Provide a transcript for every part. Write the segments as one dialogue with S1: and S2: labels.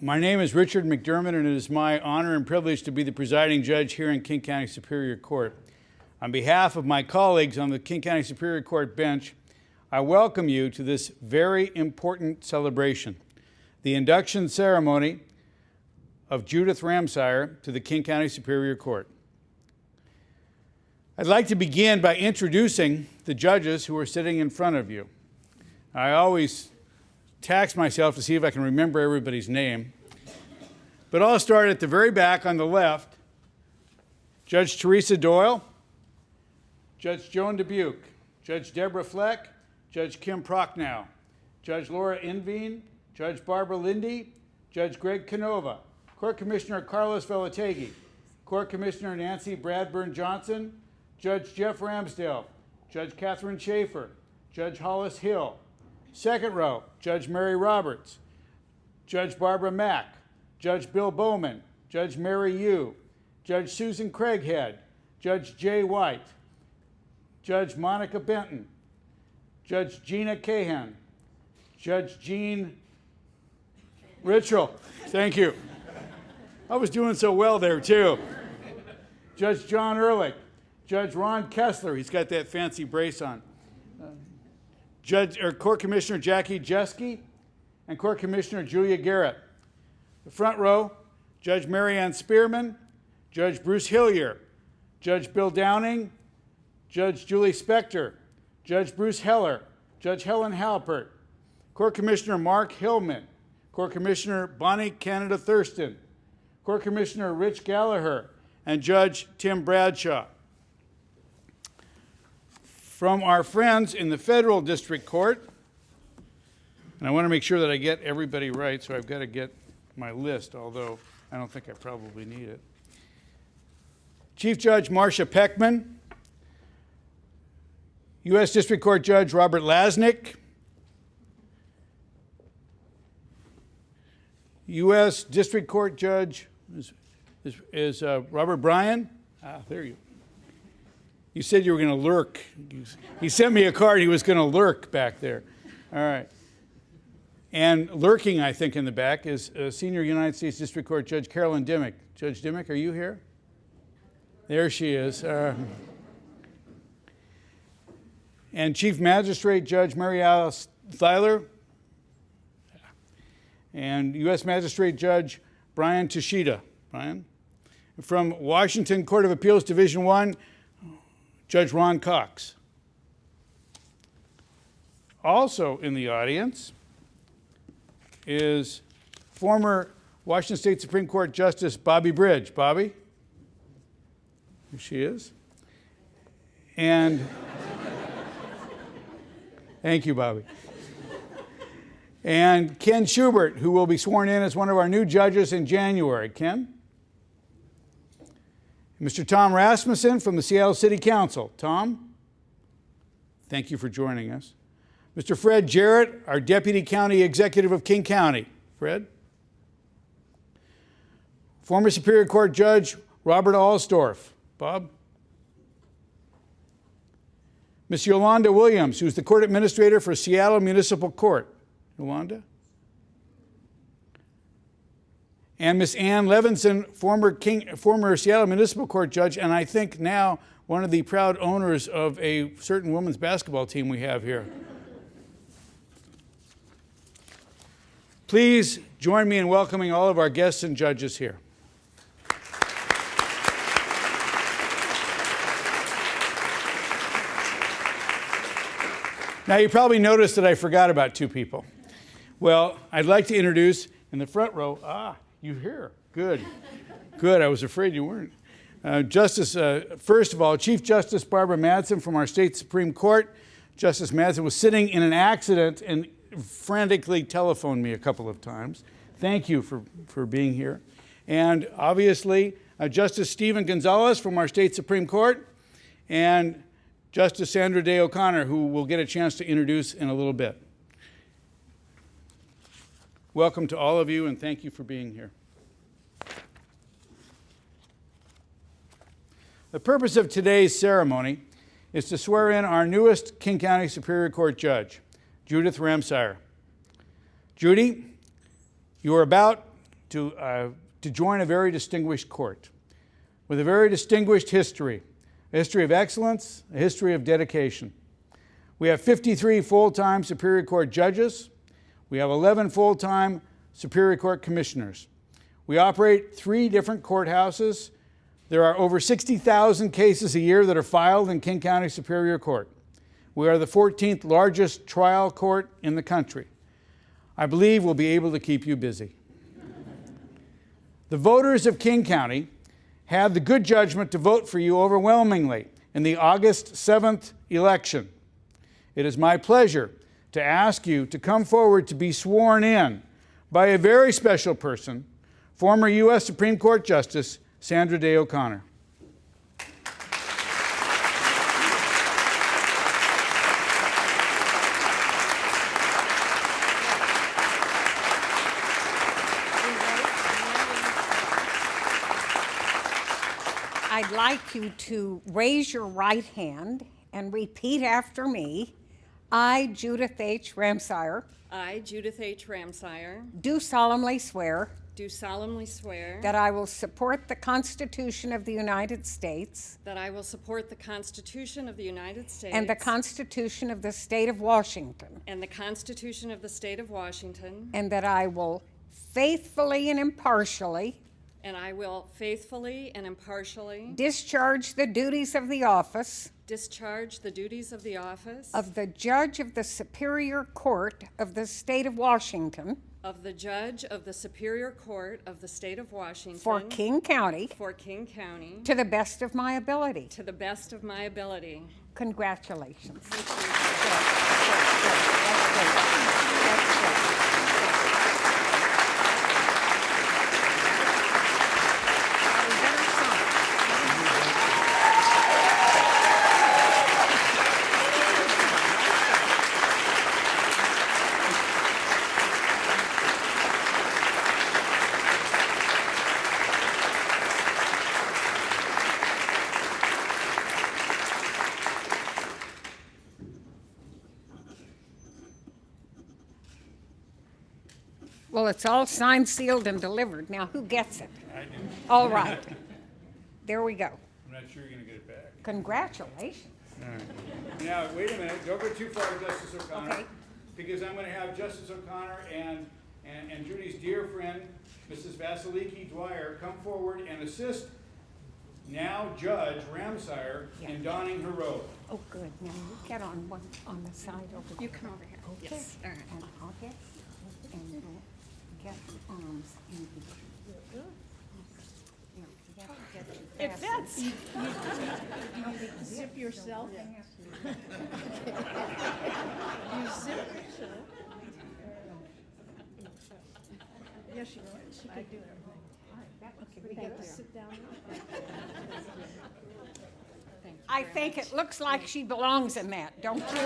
S1: My name is Richard McDermott, and it is my honor and privilege to be the presiding judge here in King County Superior Court. On behalf of my colleagues on the King County Superior Court bench, I welcome you to this very important celebration, the induction ceremony of Judith Ramseyer to the King County Superior Court. I'd like to begin by introducing the judges who are sitting in front of you. I always tax myself to see if I can remember everybody's name. But I'll start at the very back on the left. Judge Teresa Doyle, Judge Joan Dubuque, Judge Deborah Fleck, Judge Kim Prochnow, Judge Laura Inveen, Judge Barbara Lindy, Judge Greg Canova, Court Commissioner Carlos Velategui, Court Commissioner Nancy Bradburn Johnson, Judge Jeff Ramsdale, Judge Catherine Schaefer, Judge Hollis Hill. Second row, Judge Mary Roberts, Judge Barbara Mack, Judge Bill Bowman, Judge Mary Yu, Judge Susan Craighead, Judge Jay White, Judge Monica Benton, Judge Gina Cahan, Judge Jean Ritchell. Thank you. I was doing so well there too. Judge John Ehrlich, Judge Ron Kessler, he's got that fancy brace on. Court Commissioner Jackie Jeske and Court Commissioner Julia Garrett. The front row, Judge Marianne Spearman, Judge Bruce Hillier, Judge Bill Downing, Judge Julie Spector, Judge Bruce Heller, Judge Helen Halpert, Court Commissioner Mark Hillman, Court Commissioner Bonnie Canada Thurston, Court Commissioner Rich Gallagher, and Judge Tim Bradshaw. From our friends in the Federal District Court, and I want to make sure that I get everybody right, so I've got to get my list, although I don't think I probably need it. Chief Judge Marcia Peckman, U.S. District Court Judge Robert Lasnik, U.S. District Court Judge is Robert Bryan. There you go. You said you were going to lurk. He sent me a card. He was going to lurk back there. All right. And lurking, I think, in the back is Senior United States District Court Judge Carolyn Dimmick. Judge Dimmick, are you here? There she is. And Chief Magistrate Judge Mary Alice Thyler. And U.S. Magistrate Judge Brian Tashida. Brian. From Washington Court of Appeals Division I, Judge Ron Cox. Also in the audience is former Washington State Supreme Court Justice Bobby Bridge. Bobby? Here she is. And thank you, Bobby. And Ken Schubert, who will be sworn in as one of our new judges in January. Ken? Mr. Tom Rasmussen from the Seattle City Council. Tom, thank you for joining us. Mr. Fred Jarrett, our Deputy County Executive of King County. Fred. Former Superior Court Judge Robert Alsdorf. Bob. Ms. Yolanda Williams, who's the Court Administrator for Seattle Municipal Court. Yolanda. And Ms. Ann Levinson, former Seattle Municipal Court judge, and I think now one of the proud owners of a certain women's basketball team we have here. Please join me in welcoming all of our guests and judges here. Now, you probably noticed that I forgot about two people. Well, I'd like to introduce in the front row, you here? Good. Good. I was afraid you weren't. First of all, Chief Justice Barbara Madsen from our state Supreme Court. Justice Madsen was sitting in an accident and frantically telephoned me a couple of times. Thank you for being here. And obviously, Justice Stephen Gonzalez from our state Supreme Court, and Justice Sandra Day O'Connor, who we'll get a chance to introduce in a little bit. Welcome to all of you, and thank you for being here. The purpose of today's ceremony is to swear in our newest King County Superior Court judge, Judith Ramseyer. Judy, you are about to join a very distinguished court with a very distinguished history, a history of excellence, a history of dedication. We have 53 full-time Superior Court judges. We have 11 full-time Superior Court commissioners. We operate 3 different courthouses. There are over 60,000 cases a year that are filed in King County Superior Court. We are the 14th largest trial court in the country. I believe we'll be able to keep you busy. The voters of King County had the good judgment to vote for you overwhelmingly in the August 7th election. It is my pleasure to ask you to come forward to be sworn in by a very special person, former U.S. Supreme Court Justice Sandra Day O'Connor.
S2: I'd like you to raise your right hand and repeat after me. I, Judith H. Ramseyer,
S3: I, Judith H. Ramsire,
S2: do solemnly swear
S3: do solemnly swear
S2: that I will support the Constitution of the United States
S3: that I will support the Constitution of the United States
S2: and the Constitution of the State of Washington,
S3: and the Constitution of the State of Washington,
S2: and that I will faithfully and impartially discharge the duties of the office of the Judge of the Superior Court of the State of Washington for King County to the best of my ability. Congratulations. Well, it's all signed, sealed, and delivered. Now, who gets it?
S1: I do.
S2: All right. There we go.
S1: I'm not sure you're going to get it back.
S2: Congratulations.
S1: All right. Now, wait a minute. Don't go too far, Justice O'Connor.
S2: Okay.
S1: Because I'm going to have Justice O'Connor and Judy's dear friend, Mrs. Vasiliki Dwyer, come forward and assist now Judge Ramsire in donning her robe.
S2: Oh, good. Now, you get on the side over there.
S3: You come over here.
S2: Okay.
S3: Yes. All right.
S2: And I'll get the arms in here.
S3: If that's
S4: Zip yourself. You zip yourself. Yes, she can. She can do everything. Okay, we got to sit down now.
S2: I think it looks like she belongs in that, don't you?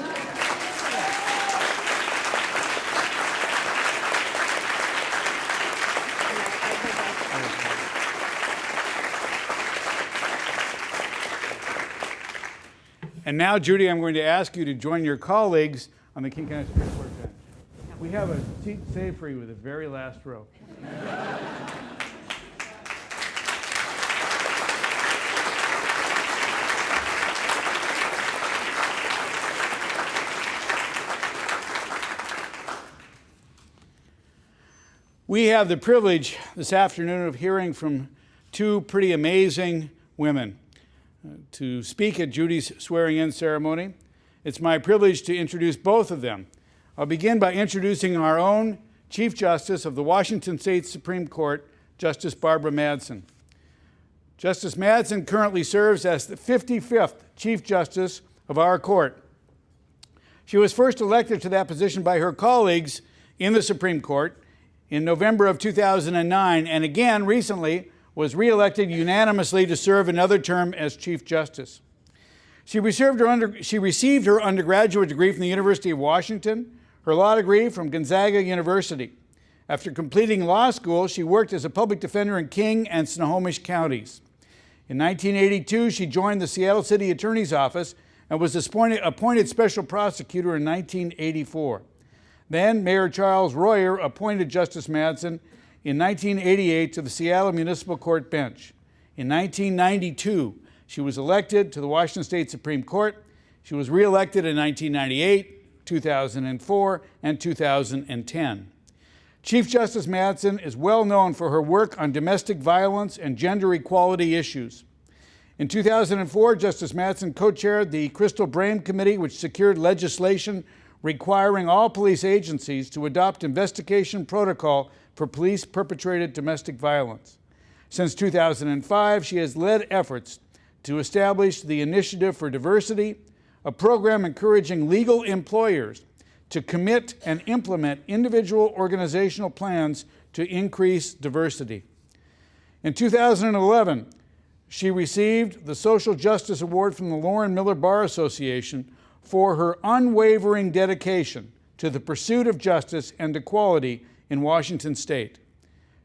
S1: And now, Judy, I'm going to ask you to join your colleagues on the King County Superior Court bench. We have a seat saved for you with the very last row. We have the privilege this afternoon of hearing from 2 pretty amazing women to speak at Judy's swearing-in ceremony. It's my privilege to introduce both of them. I'll begin by introducing our own Chief Justice of the Washington State Supreme Court, Justice Barbara Madsen. Justice Madsen currently serves as the 55th Chief Justice of our court. She was first elected to that position by her colleagues in the Supreme Court in November of 2009, and again recently was re-elected unanimously to serve another term as Chief Justice. She received her undergraduate degree from the University of Washington, her law degree from Gonzaga University. After completing law school, she worked as a public defender in King and Snohomish counties. In 1982, she joined the Seattle City Attorney's Office and was appointed special prosecutor in 1984. Then Mayor Charles Royer appointed Justice Madsen in 1988 to the Seattle Municipal Court bench. In 1992, she was elected to the Washington State Supreme Court. She was re-elected in 1998, 2004, and 2010. Chief Justice Madsen is well known for her work on domestic violence and gender equality issues. In 2004, Justice Madsen co-chaired the Crystal Brame Committee, which secured legislation requiring all police agencies to adopt investigation protocol for police-perpetrated domestic violence. Since 2005, she has led efforts to establish the Initiative for Diversity, a program encouraging legal employers to commit and implement individual organizational plans to increase diversity. In 2011, she received the Social Justice Award from the Lauren Miller Bar Association for her unwavering dedication to the pursuit of justice and equality in Washington State.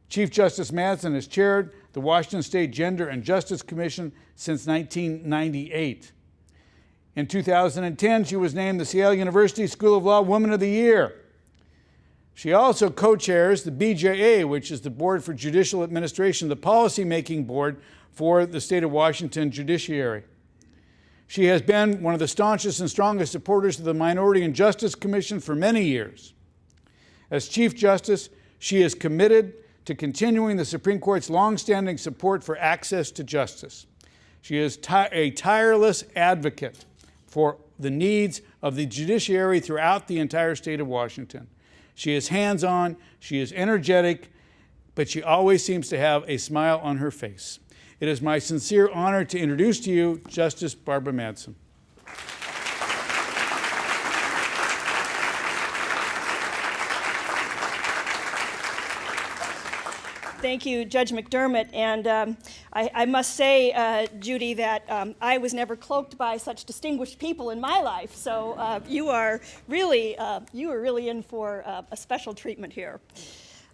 S1: Chief Justice Madsen has chaired the Washington State Gender and Justice Commission since 1998. In 2010, she was named the Seattle University School of Law Woman of the Year. She also co-chairs the BJA, which is the Board for Judicial Administration, the policy-making board for the state of Washington judiciary. She has been one of the staunchest and strongest supporters of the Minority and Justice Commission for many years. As Chief Justice, she is committed to continuing the Supreme Court's longstanding support for access to justice. She is a tireless advocate for the needs of the judiciary throughout the entire state of Washington. She is hands-on, she is energetic, but she always seems to have a smile on her face. It is my sincere honor to introduce to you Justice Barbara Madsen.
S4: Thank you, Judge McDermott. And I must say, Judy, that I was never cloaked by such distinguished people in my life. So you are really in for a special treatment here.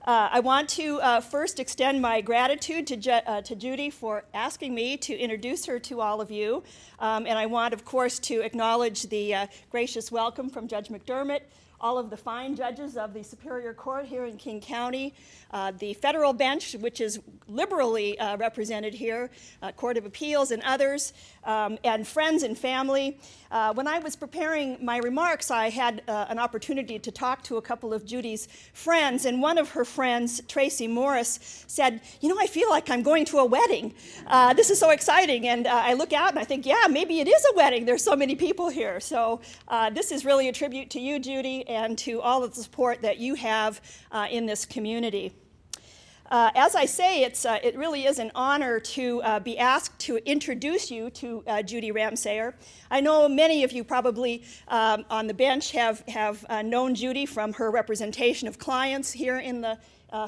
S4: I want to first extend my gratitude to Judy for asking me to introduce her to all of you. And I want, of course, to acknowledge the gracious welcome from Judge McDermott, all of the fine judges of the Superior Court here in King County, the federal bench, which is liberally represented here, Court of Appeals and others, and friends and family. When I was preparing my remarks, I had an opportunity to talk to a couple of Judy's friends, and one of her friends, Tracy Morris, said, "You know, I feel like I'm going to a wedding. This is so exciting." And I look out and I think, yeah, maybe it is a wedding. There's so many people here. So this is really a tribute to you, Judy, and to all of the support that you have in this community. As I say, it really is an honor to be asked to introduce you to Judy Ramseyer. I know many of you probably on the bench have known Judy from her representation of clients here in the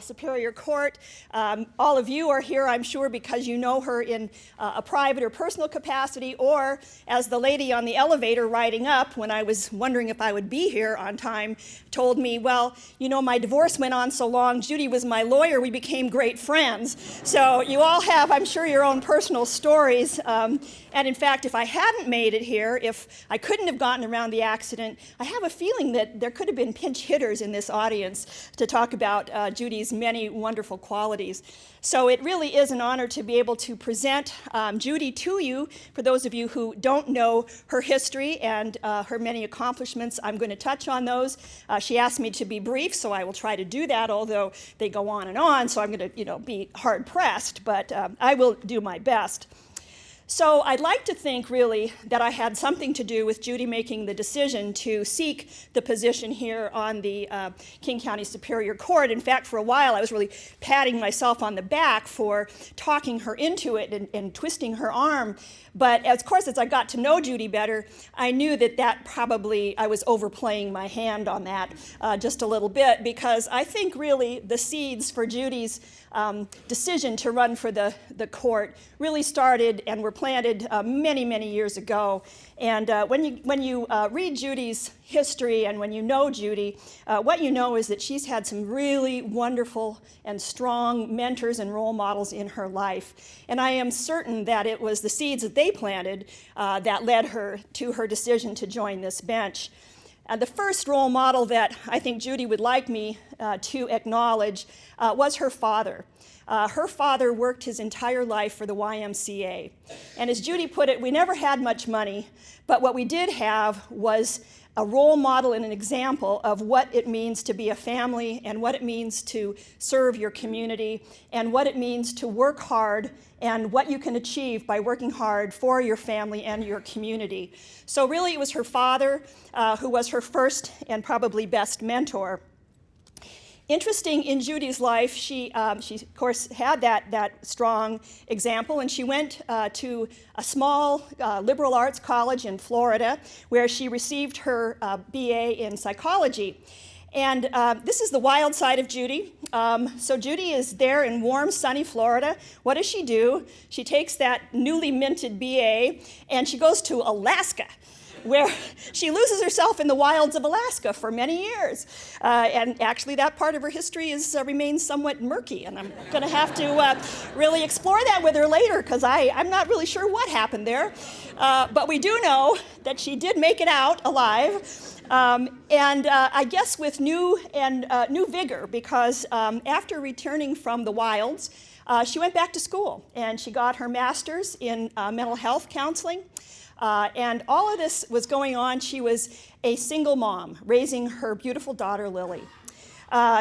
S4: Superior Court. All of you are here, I'm sure, because you know her in a private or personal capacity, or as the lady on the elevator riding up, when I was wondering if I would be here on time, told me, "Well, you know, my divorce went on so long, Judy was my lawyer, we became great friends." So you all have, I'm sure, your own personal stories. And in fact, if I hadn't made it here, if I couldn't have gotten around the accident, I have a feeling that there could have been pinch hitters in this audience to talk about Judy's many wonderful qualities. So it really is an honor to be able to present Judy to you. For those of you who don't know her history and her many accomplishments, I'm going to touch on those. She asked me to be brief, so I will try to do that, although they go on and on, so I'm going to be hard-pressed, but I will do my best. So I'd like to think, really, that I had something to do with Judy making the decision to seek the position here on the King County Superior Court. In fact, for a while, I was really patting myself on the back for talking her into it and twisting her arm. But of course, as I got to know Judy better, I knew that probably I was overplaying my hand on that just a little bit, because I think really the seeds for Judy's decision to run for the court really started and were planted many, many years ago. And when you read Judy's history and when you know Judy, what you know is that she's had some really wonderful and strong mentors and role models in her life. And I am certain that it was the seeds that they planted that led her to her decision to join this bench. The first role model that I think Judy would like me to acknowledge was her father. Her father worked his entire life for the YMCA. And as Judy put it, we never had much money, but what we did have was a role model and an example of what it means to be a family and what it means to serve your community and what it means to work hard and what you can achieve by working hard for your family and your community. So really it was her father who was her first and probably best mentor. Interesting in Judy's life, she of course had that strong example, and she went to a small liberal arts college in Florida where she received her BA in psychology. And this is the wild side of Judy. So Judy is there in warm, sunny Florida. What does she do? She takes that newly minted BA and she goes to Alaska, where she loses herself in the wilds of Alaska for many years. And actually that part of her history remains somewhat murky, and I'm gonna have to really explore that with her later, because I'm not really sure what happened there. But we do know that she did make it out alive, and I guess with new vigor, because after returning from the wilds, she went back to school, and she got her master's in mental health counseling. And all of this was going on. She was a single mom raising her beautiful daughter, Lily.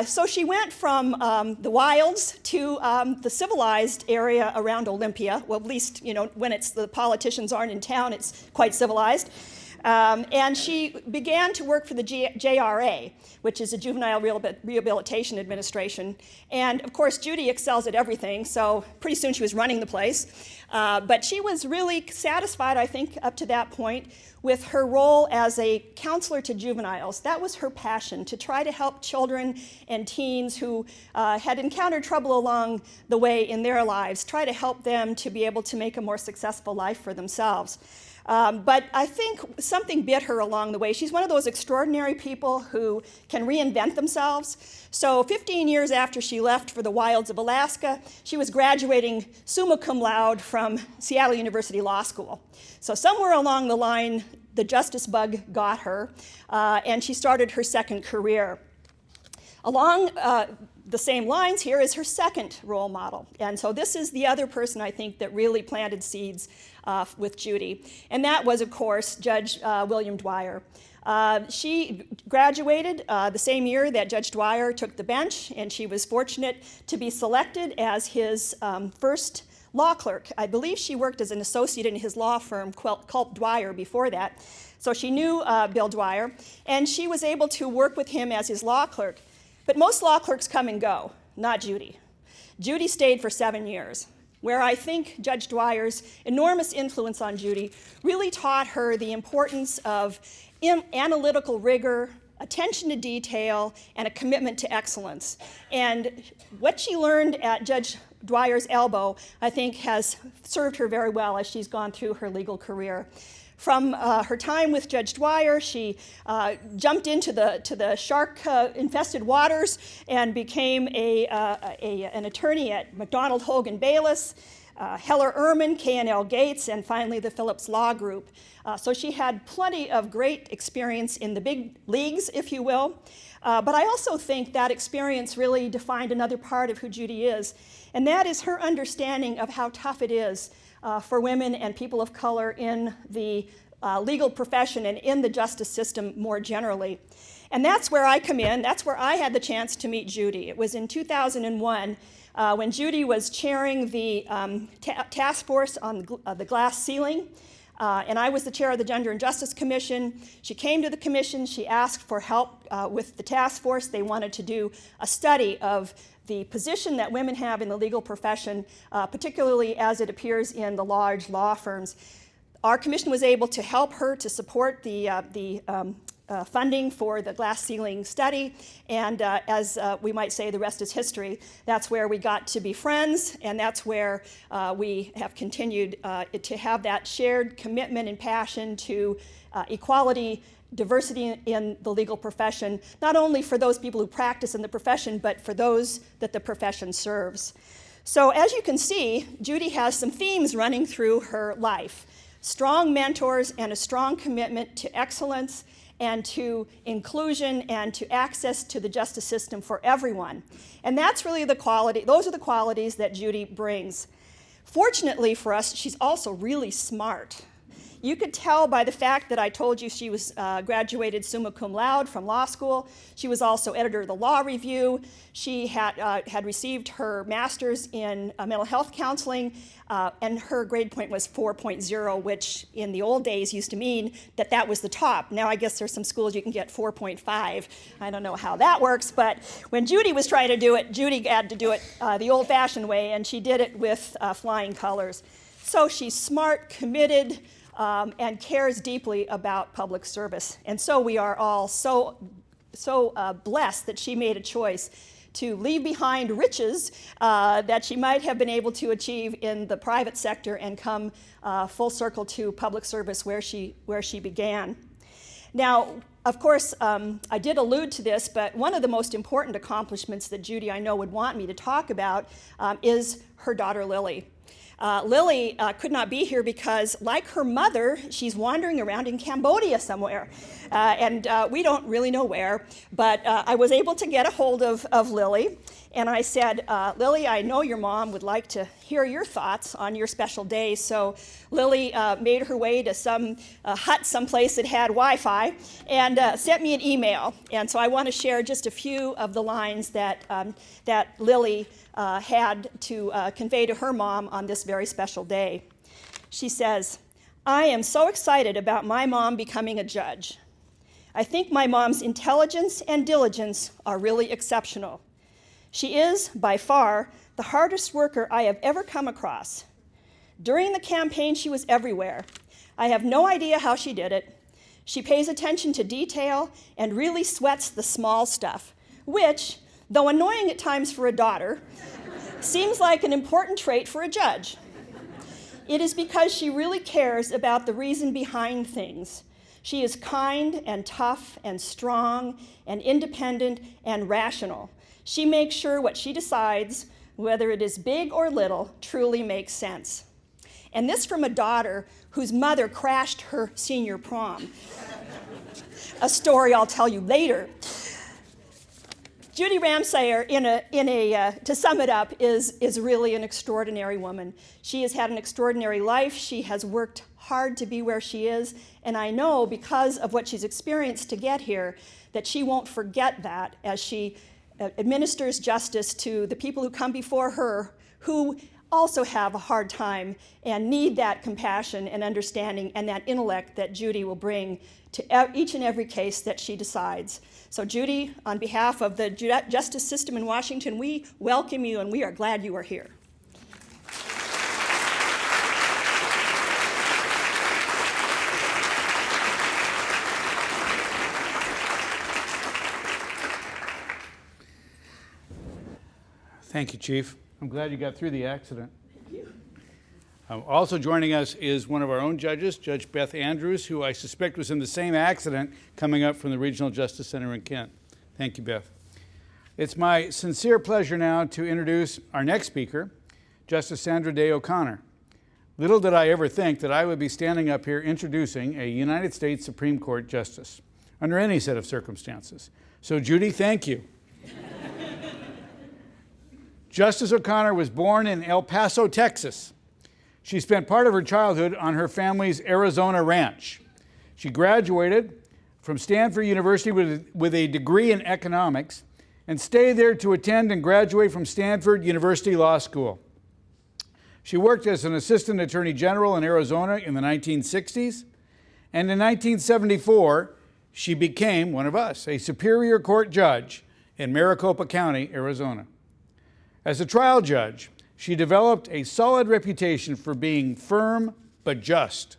S4: So she went from the wilds to the civilized area around Olympia. Well, at least, when the politicians aren't in town, it's quite civilized. And she began to work for the JRA, which is a Juvenile Rehabilitation Administration. And of course, Judy excels at everything, so pretty soon she was running the place. But she was really satisfied, I think, up to that point, with her role as a counselor to juveniles. That was her passion, to try to help children and teens who had encountered trouble along the way in their lives, try to help them to be able to make a more successful life for themselves. But I think something bit her along the way. She's one of those extraordinary people who can reinvent themselves. So 15 years after she left for the wilds of Alaska, she was graduating summa cum laude from Seattle University Law School. So somewhere along the line, the justice bug got her, and she started her second career. Along the same lines here is her second role model. And so this is the other person, I think, that really planted seeds with Judy. And that was, of course, Judge William Dwyer. She graduated the same year that Judge Dwyer took the bench, and she was fortunate to be selected as his first law clerk. I believe she worked as an associate in his law firm, Culp Dwyer, before that. So she knew Bill Dwyer, and she was able to work with him as his law clerk. But most law clerks come and go, not Judy. Judy stayed for 7 years, where I think Judge Dwyer's enormous influence on Judy really taught her the importance of analytical rigor, attention to detail, and a commitment to excellence. And what she learned at Judge Dwyer's elbow, I think, has served her very well as she's gone through her legal career. From her time with Judge Dwyer, she jumped into the shark-infested waters and became an attorney at McDonald Hogan Bayless, Heller Ehrman, K&L Gates, and finally the Phillips Law Group. So she had plenty of great experience in the big leagues, if you will. But I also think that experience really defined another part of who Judy is, and that is her understanding of how tough it is for women and people of color in the legal profession and in the justice system more generally. And that's where I come in. That's where I had the chance to meet Judy. It was in 2001 when Judy was chairing the task force on the glass ceiling. And I was the chair of the Gender and Justice Commission. She came to the commission. She asked for help with the task force. They wanted to do a study of the position that women have in the legal profession, particularly as it appears in the large law firms. Our commission was able to help her to support the funding for the glass ceiling study, and as we might say, the rest is history. That's where we got to be friends, and that's where we have continued to have that shared commitment and passion to equality, diversity in the legal profession, not only for those people who practice in the profession, but for those that the profession serves. So as you can see, Judy has some themes running through her life: strong mentors and a strong commitment to excellence and to inclusion and to access to the justice system for everyone. And that's really those are the qualities that Judy brings. Fortunately for us, she's also really smart. You could tell by the fact that I told you she was graduated summa cum laude from law school. She was also editor of the Law Review. She had received her master's in mental health counseling, and her grade point was 4.0, which in the old days used to mean that that was the top. Now I guess there's some schools you can get 4.5. I don't know how that works, but when Judy was trying to do it, Judy had to do it the old-fashioned way, and she did it with flying colors. So she's smart, committed, and cares deeply about public service. And so we are all so blessed that she made a choice to leave behind riches that she might have been able to achieve in the private sector and come full circle to public service where she began. Now, of course, I did allude to this, but one of the most important accomplishments that Judy, I know, would want me to talk about is her daughter, Lily. Lily could not be here because, like her mother, she's wandering around in Cambodia somewhere. And we don't really know where, but I was able to get a hold of Lily. And I said, Lily, I know your mom would like to hear your thoughts on your special day. So Lily made her way to some hut someplace that had Wi-Fi and sent me an email. And so I want to share just a few of the lines that Lily had to convey to her mom on this very special day. She says, I am so excited about my mom becoming a judge. I think my mom's intelligence and diligence are really exceptional. She is, by far, the hardest worker I have ever come across. During the campaign, she was everywhere. I have no idea how she did it. She pays attention to detail and really sweats the small stuff, which, though annoying at times for a daughter, seems like an important trait for a judge. It is because she really cares about the reason behind things. She is kind and tough and strong and independent and rational. She makes sure what she decides, whether it is big or little, truly makes sense. And this from a daughter whose mother crashed her senior prom. A story I'll tell you later. Judy Ramseyer, to sum it up, is really an extraordinary woman. She has had an extraordinary life. She has worked hard to be where she is, and I know because of what she's experienced to get here that she won't forget that as she administers justice to the people who come before her who also have a hard time and need that compassion and understanding and that intellect that Judy will bring to each and every case that she decides. So Judy, on behalf of the justice system in Washington, we welcome you and we are glad you are here.
S1: Thank you, Chief. I'm glad you got through the accident. Also joining us is one of our own judges, Judge Beth Andrews, who I suspect was in the same accident coming up from the Regional Justice Center in Kent. Thank you, Beth. It's my sincere pleasure now to introduce our next speaker, Justice Sandra Day O'Connor. Little did I ever think that I would be standing up here introducing a United States Supreme Court justice under any set of circumstances. So Judy, thank you. Justice O'Connor was born in El Paso, Texas. She spent part of her childhood on her family's Arizona ranch. She graduated from Stanford University with a degree in economics and stayed there to attend and graduate from Stanford University Law School. She worked as an assistant attorney general in Arizona in the 1960s, and in 1974, she became one of us, a Superior Court judge in Maricopa County, Arizona. As a trial judge, she developed a solid reputation for being firm but just.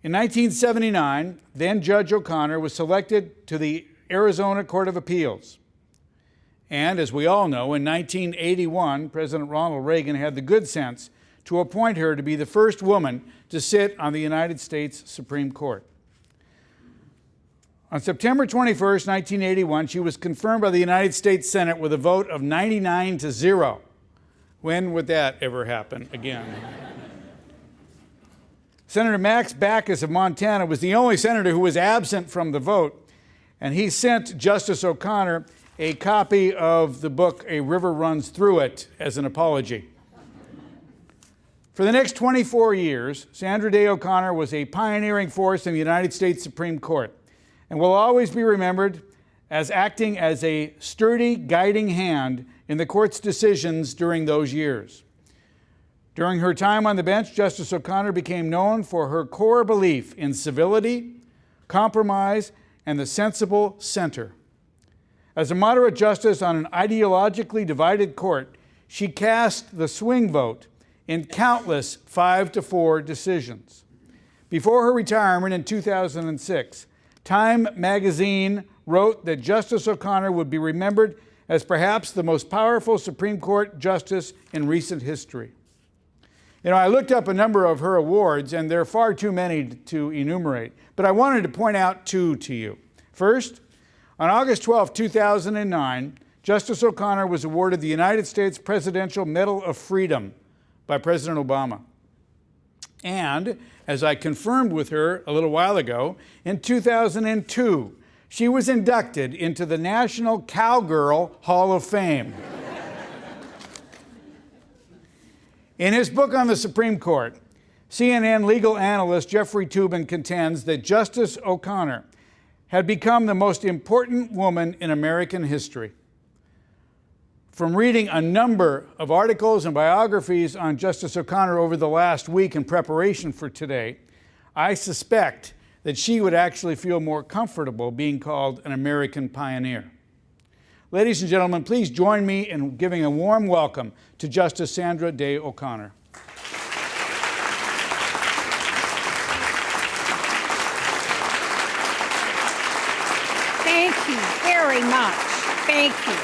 S1: In 1979, then Judge O'Connor was selected to the Arizona Court of Appeals. And as we all know, in 1981, President Ronald Reagan had the good sense to appoint her to be the first woman to sit on the United States Supreme Court. On September 21st, 1981, she was confirmed by the United States Senate with a vote of 99-0. When would that ever happen again? Senator Max Baucus of Montana was the only senator who was absent from the vote, and he sent Justice O'Connor a copy of the book, A River Runs Through It, as an apology. For the next 24 years, Sandra Day O'Connor was a pioneering force in the United States Supreme Court and will always be remembered as acting as a sturdy guiding hand in the court's decisions during those years. During her time on the bench, Justice O'Connor became known for her core belief in civility, compromise, and the sensible center. As a moderate justice on an ideologically divided court, she cast the swing vote in countless 5-4 decisions. Before her retirement in 2006, Time magazine wrote that Justice O'Connor would be remembered as perhaps the most powerful Supreme Court justice in recent history. You know, I looked up a number of her awards, and there are far too many to enumerate, but I wanted to point out two to you. First, on August 12, 2009, Justice O'Connor was awarded the United States Presidential Medal of Freedom by President Obama. And, as I confirmed with her a little while ago, in 2002, she was inducted into the National Cowgirl Hall of Fame. In his book on the Supreme Court, CNN legal analyst Jeffrey Toobin contends that Justice O'Connor had become the most important woman in American history. From reading a number of articles and biographies on Justice O'Connor over the last week in preparation for today, I suspect that she would actually feel more comfortable being called an American pioneer. Ladies and gentlemen, please join me in giving a warm welcome to Justice Sandra Day O'Connor.
S2: Thank you very much. Thank you.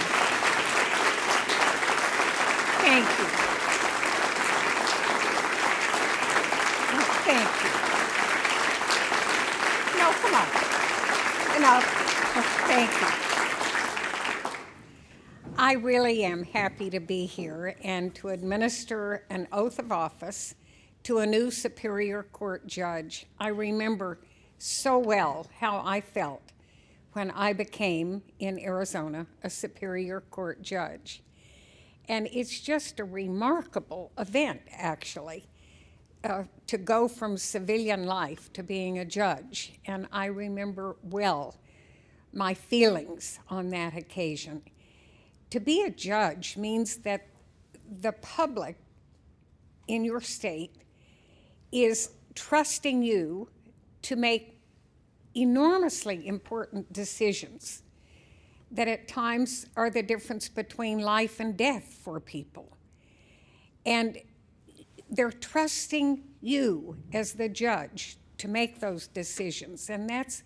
S2: Thank you. Oh, thank you. No, come on. Enough. Oh, thank you. I really am happy to be here and to administer an oath of office to a new Superior Court judge. I remember so well how I felt when I became, in Arizona, a Superior Court judge. And it's just a remarkable event, actually, to go from civilian life to being a judge. And I remember well my feelings on that occasion. To be a judge means that the public in your state is trusting you to make enormously important decisions that at times are the difference between life and death for people. And they're trusting you as the judge to make those decisions. And that's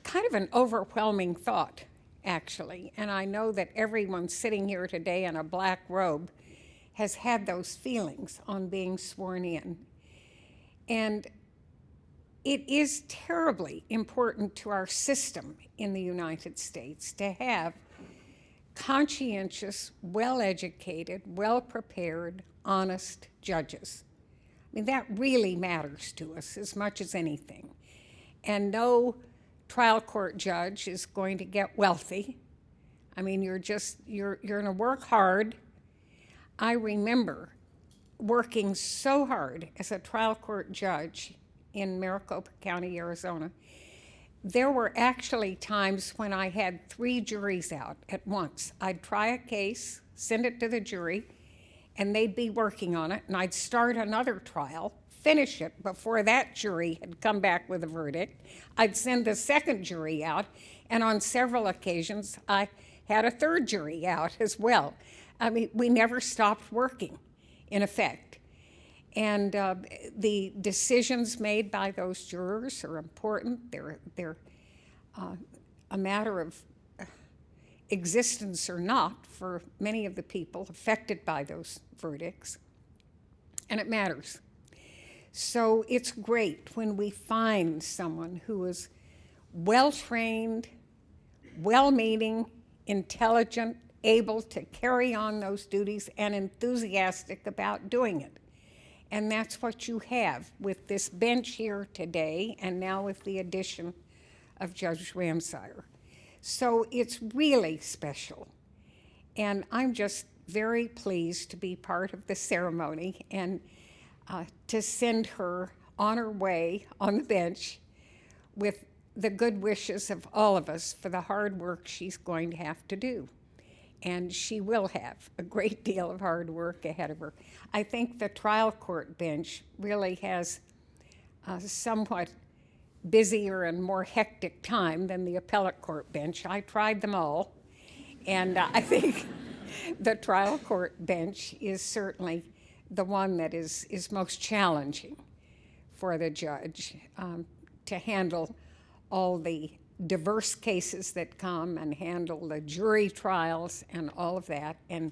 S2: kind of an overwhelming thought, actually. And I know that everyone sitting here today in a black robe has had those feelings on being sworn in. And it is terribly important to our system in the United States to have conscientious, well-educated, well-prepared, honest judges. I mean, that really matters to us as much as anything. And no trial court judge is going to get wealthy. I mean, you're going to work hard. I remember working so hard as a trial court judge in Maricopa County, Arizona. There were actually times when I had 3 juries out at once. I'd try a case, send it to the jury, and they'd be working on it, and I'd start another trial, finish it before that jury had come back with a verdict. I'd send the second jury out, and on several occasions, I had a third jury out as well. I mean, we never stopped working, in effect. And the decisions made by those jurors are important. They're a matter of existence or not for many of the people affected by those verdicts, and it matters. So it's great when we find someone who is well-trained, well-meaning, intelligent, able to carry on those duties, and enthusiastic about doing it. And that's what you have with this bench here today, and now with the addition of Judge Ramsire. So it's really special. And I'm just very pleased to be part of the ceremony and to send her on her way on the bench with the good wishes of all of us for the hard work she's going to have to do. And she will have a great deal of hard work ahead of her. I think the trial court bench really has a somewhat busier and more hectic time than the appellate court bench. I tried them all, and I think the trial court bench is certainly the one that is most challenging for the judge to handle all the diverse cases that come and handle the jury trials and all of that and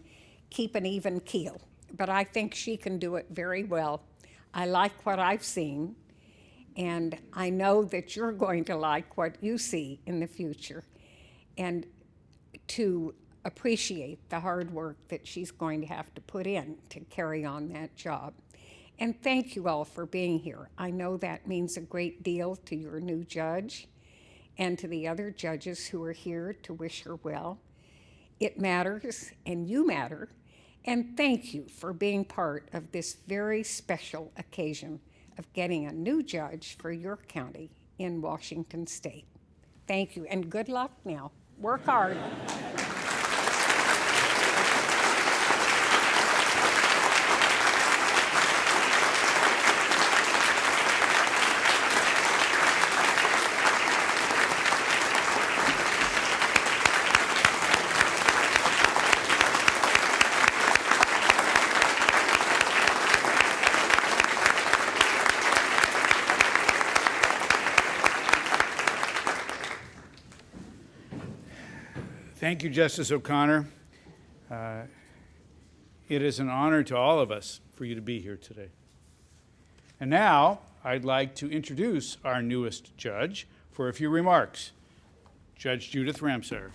S2: keep an even keel. But I think she can do it very well. I like what I've seen, and I know that you're going to like what you see in the future, and to appreciate the hard work that she's going to have to put in to carry on that job. And thank you all for being here. I know that means a great deal to your new judge and to the other judges who are here to wish her well. It matters, and you matter, and thank you for being part of this very special occasion of getting a new judge for your county in Washington State. Thank you, and good luck now. Work hard.
S1: Thank you, Justice O'Connor. It is an honor to all of us for you to be here today. And now, I'd like to introduce our newest judge for a few remarks, Judge Judith Ramseyer.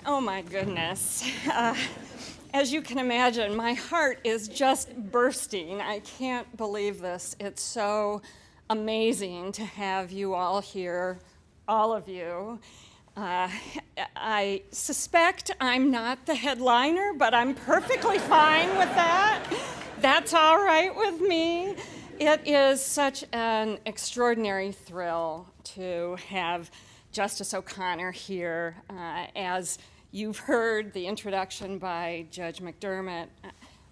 S3: Oh my goodness. As you can imagine, my heart is just bursting. I can't believe this. It's so amazing to have you all here, all of you. I suspect I'm not the headliner, but I'm perfectly fine with that. That's all right with me. It is such an extraordinary thrill to have Justice O'Connor here. As you've heard the introduction by Judge McDermott,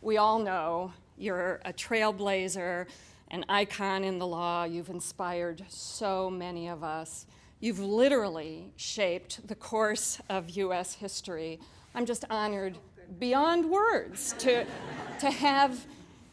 S3: we all know you're a trailblazer, an icon in the law. You've inspired so many of us. You've literally shaped the course of U.S. history. I'm just honored beyond words to have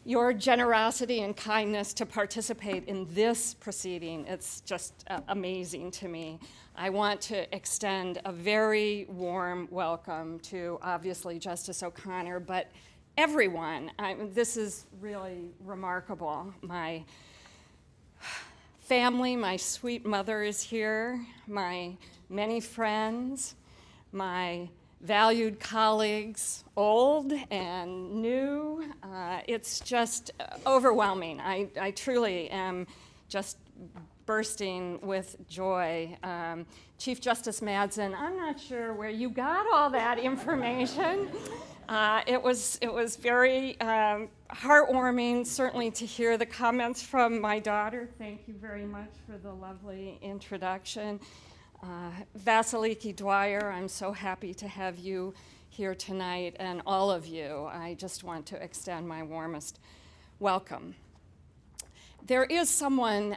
S3: your generosity and kindness to participate in this proceeding. It's just amazing to me. I want to extend a very warm welcome to, obviously, Justice O'Connor, but everyone. This is really remarkable. My family, my sweet mother is here, my many friends, my valued colleagues, old and new. It's just overwhelming. I truly am just bursting with joy. Chief Justice Madsen, I'm not sure where you got all that information. It was very heartwarming, certainly, to hear the comments from my daughter. Thank you very much for the lovely introduction. Vasiliki Dwyer, I'm so happy to have you here tonight, and all of you. I just want to extend my warmest welcome. There is someone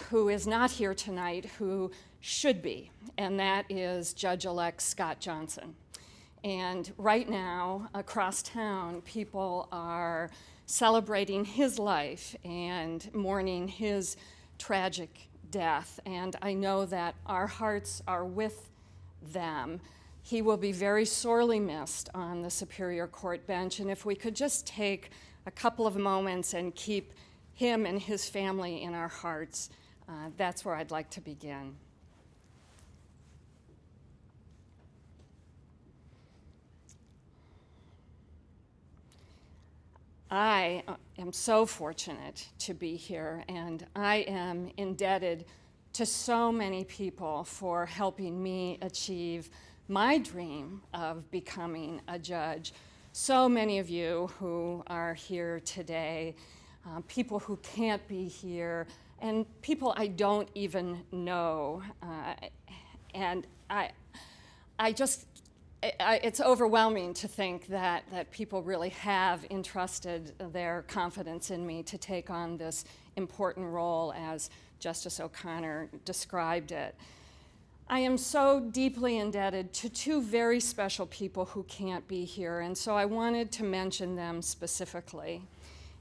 S3: who is not here tonight who should be, and that is Judge-elect Scott Johnson. And right now, across town, people are celebrating his life and mourning his tragic death. And I know that our hearts are with them. He will be very sorely missed on the Superior Court bench, and if we could just take a couple of moments and keep him and his family in our hearts, that's where I'd like to begin. I am so fortunate to be here, and I am indebted to so many people for helping me achieve my dream of becoming a judge. So many of you who are here today, people who can't be here, and people I don't even know. And it's overwhelming to think that people really have entrusted their confidence in me to take on this important role as Justice O'Connor described it. I am so deeply indebted to two very special people who can't be here, and so I wanted to mention them specifically.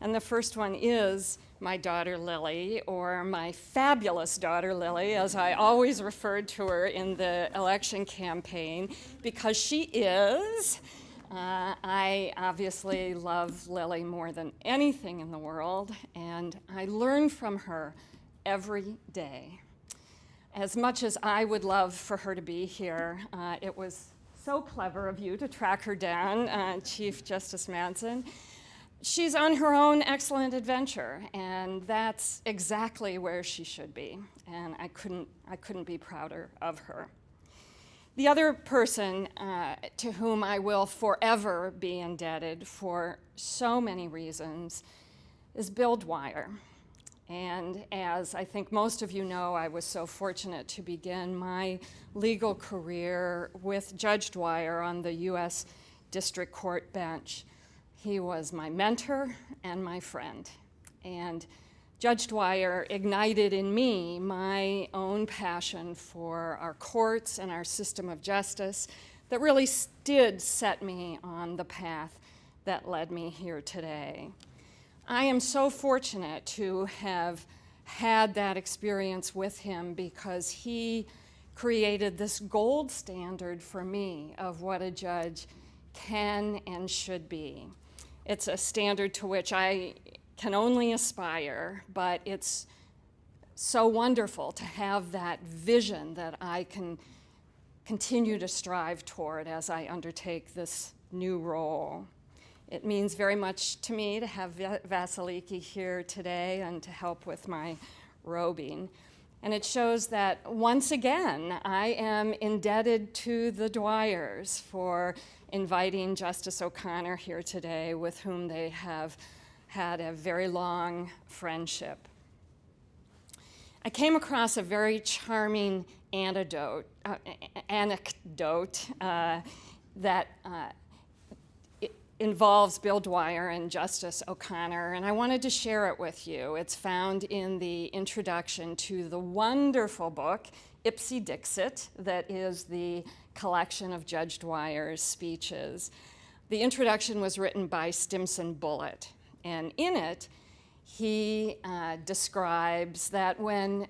S3: And the first one is my daughter Lily, or my fabulous daughter Lily, as I always referred to her in the election campaign, because she is. I obviously love Lily more than anything in the world, and I learn from her every day. As much as I would love for her to be here, it was so clever of you to track her down, Chief Justice Madsen. She's on her own excellent adventure, and that's exactly where she should be, and I couldn't be prouder of her. The other person to whom I will forever be indebted for so many reasons is Bill Dwyer. And as I think most of you know, I was so fortunate to begin my legal career with Judge Dwyer on the U.S. District Court bench. He was my mentor and my friend. And Judge Dwyer ignited in me my own passion for our courts and our system of justice that really did set me on the path that led me here today. I am so fortunate to have had that experience with him because he created this gold standard for me of what a judge can and should be. It's a standard to which I can only aspire, but it's so wonderful to have that vision that I can continue to strive toward as I undertake this new role. It means very much to me to have Vasiliki here today and to help with my robing. And it shows that, once again, I am indebted to the Dwyers for inviting Justice O'Connor here today, with whom they have had a very long friendship. I came across a very charming anecdote that involves Bill Dwyer and Justice O'Connor, and I wanted to share it with you. It's found in the introduction to the wonderful book, Ipsy Dixit, that is the collection of Judge Dwyer's speeches. The introduction was written by Stimson Bullitt, and in it, he describes that when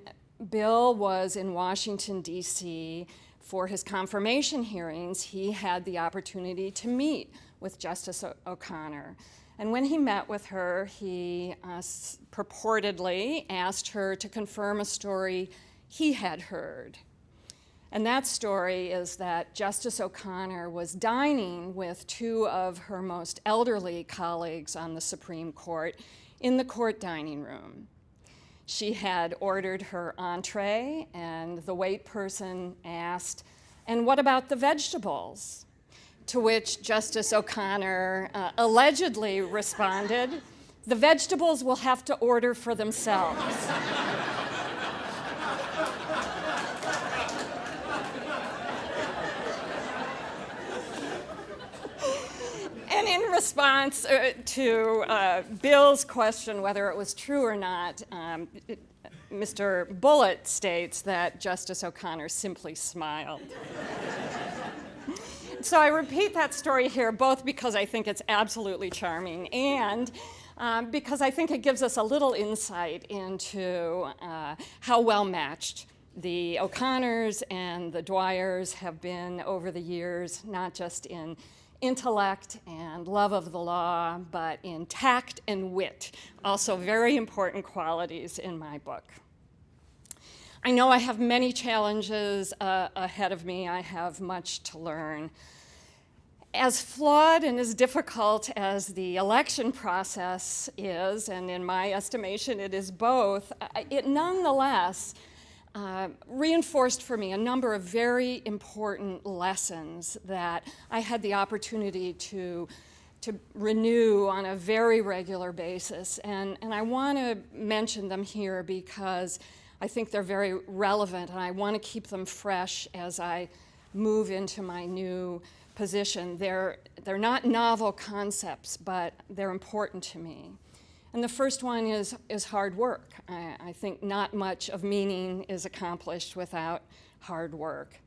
S3: Bill was in Washington, D.C. for his confirmation hearings, he had the opportunity to meet with Justice O'Connor. And when he met with her, he purportedly asked her to confirm a story he had heard. And that story is that Justice O'Connor was dining with two of her most elderly colleagues on the Supreme Court in the court dining room. She had ordered her entree, and the wait person asked, "And what about the vegetables?" To which Justice O'Connor allegedly responded, "The vegetables will have to order for themselves." And in response to Bill's question whether it was true or not, Mr. Bullitt states that Justice O'Connor simply smiled. So I repeat that story here both because I think it's absolutely charming and because I think it gives us a little insight into how well matched The O'Connors and the Dwyers have been, over the years, not just in intellect and love of the law, but in tact and wit, also very important qualities in my book. I know I have many challenges ahead of me. I have much to learn. As flawed and as difficult as the election process is, and in my estimation it is both, it nonetheless reinforced for me a number of very important lessons that I had the opportunity to renew on a very regular basis. And I want to mention them here because I think they're very relevant, and I want to keep them fresh as I move into my new position. They're not novel concepts, but they're important to me. And the first one is hard work. I think not much of meaning is accomplished without hard work.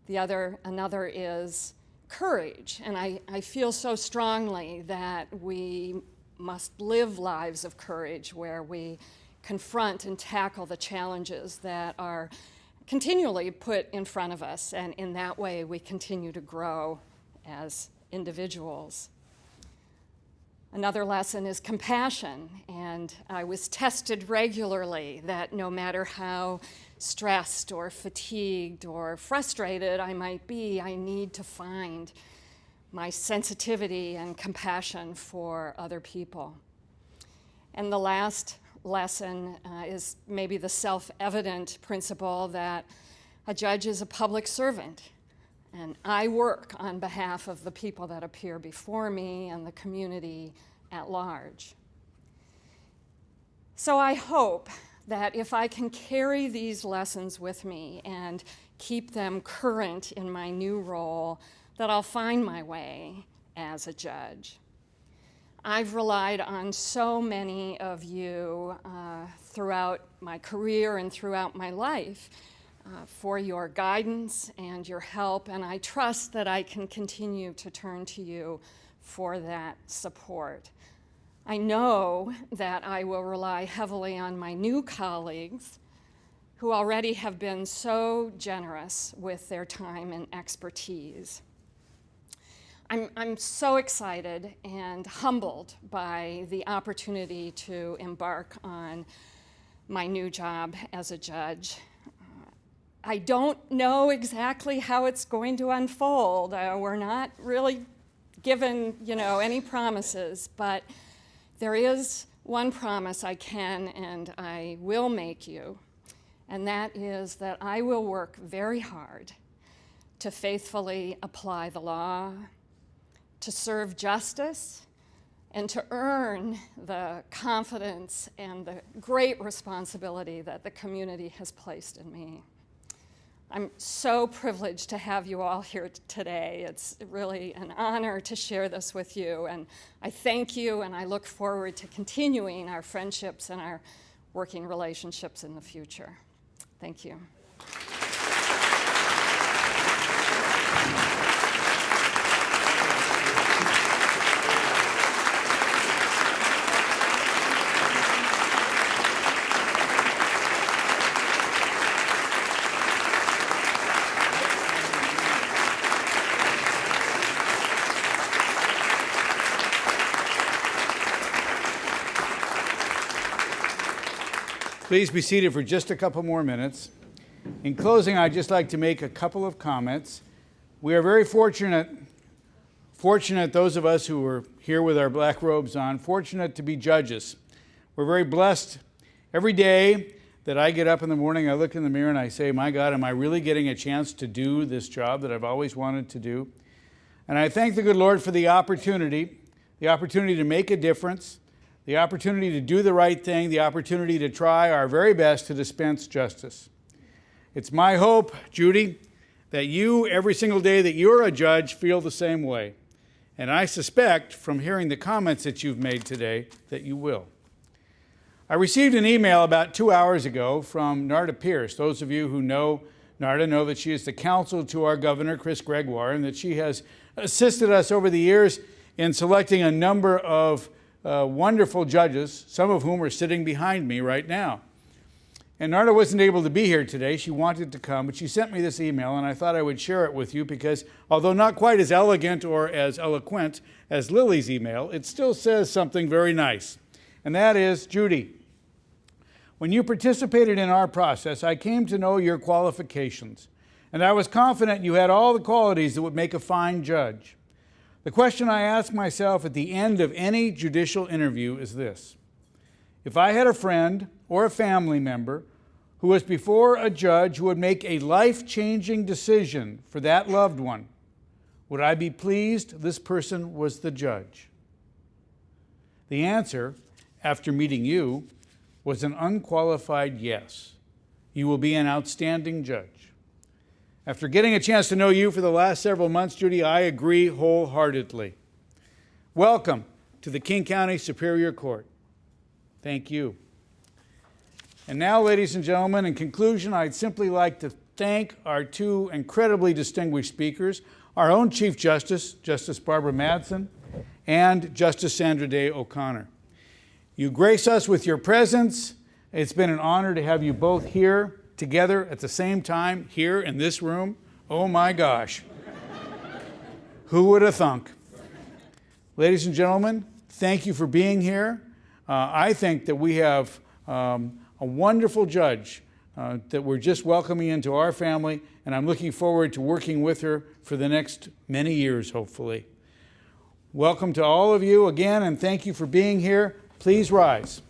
S3: Another is courage, and I feel so strongly that we must live lives of courage where we confront and tackle the challenges that are continually put in front of us, and in that way we continue to grow as individuals. Another lesson is compassion, and I was tested regularly that no matter how stressed or fatigued or frustrated I might be, I need to find my sensitivity and compassion for other people. And the last lesson is maybe the self-evident principle that a judge is a public servant, and I work on behalf of the people that appear before me and the community at large. So I hope that if I can carry these lessons with me and keep them current in my new role, that I'll find my way as a judge. I've relied on so many of you throughout my career and throughout my life for your guidance and your help, and I trust that I can continue to turn to you for that support. I know that I will rely heavily on my new colleagues who already have been so generous with their time and expertise. I'm so excited and humbled by the opportunity to embark on my new job as a judge. I don't know exactly how it's going to unfold. We're not really given, any promises, but there is one promise I can and I will make you, and that is that I will work very hard to faithfully apply the law, to serve justice, and to earn the confidence and the great responsibility that the community has placed in me. I'm so privileged to have you all here today. It's really an honor to share this with you, and I thank you, and I look forward to continuing our friendships and our working relationships in the future. Thank you.
S1: Please be seated for just a couple more minutes. In closing, I'd just like to make a couple of comments. We are very fortunate, those of us who are here with our black robes on, fortunate to be judges. We're very blessed. Every day that I get up in the morning, I look in the mirror and I say, my God, am I really getting a chance to do this job that I've always wanted to do? And I thank the good Lord for the opportunity to make a difference, the opportunity to do the right thing, the opportunity to try our very best to dispense justice. It's my hope, Judy, that you, every single day that you're a judge, feel the same way. And I suspect, from hearing the comments that you've made today, that you will. I received an email about 2 hours ago from Narda Pierce. Those of you who know Narda know that she is the counsel to our governor, Chris Gregoire, and that she has assisted us over the years in selecting a number of wonderful judges, some of whom are sitting behind me right now. And Narda wasn't able to be here today. She wanted to come, but she sent me this email, and I thought I would share it with you because, although not quite as elegant or as eloquent as Lily's email, it still says something very nice. And that is, Judy, when you participated in our process, I came to know your qualifications, and I was confident you had all the qualities that would make a fine judge. The question I ask myself at the end of any judicial interview is this: if I had a friend or a family member who was before a judge who would make a life-changing decision for that loved one, would I be pleased this person was the judge? The answer, after meeting you, was an unqualified yes. You will be an outstanding judge. After getting a chance to know you for the last several months, Judy, I agree wholeheartedly. Welcome to the King County Superior Court. Thank you. And now, ladies and gentlemen, in conclusion, I'd simply like to thank our two incredibly distinguished speakers, our own Chief Justice, Justice Barbara Madsen, and Justice Sandra Day O'Connor. You grace us with your presence. It's been an honor to have you both here together at the same time, here in this room. Oh my gosh. Who would have thunk? Ladies and gentlemen, thank you for being here. I think that we have a wonderful judge that we're just welcoming into our family, and I'm looking forward to working with her for the next many years, hopefully. Welcome to all of you again, and thank you for being here. Please rise.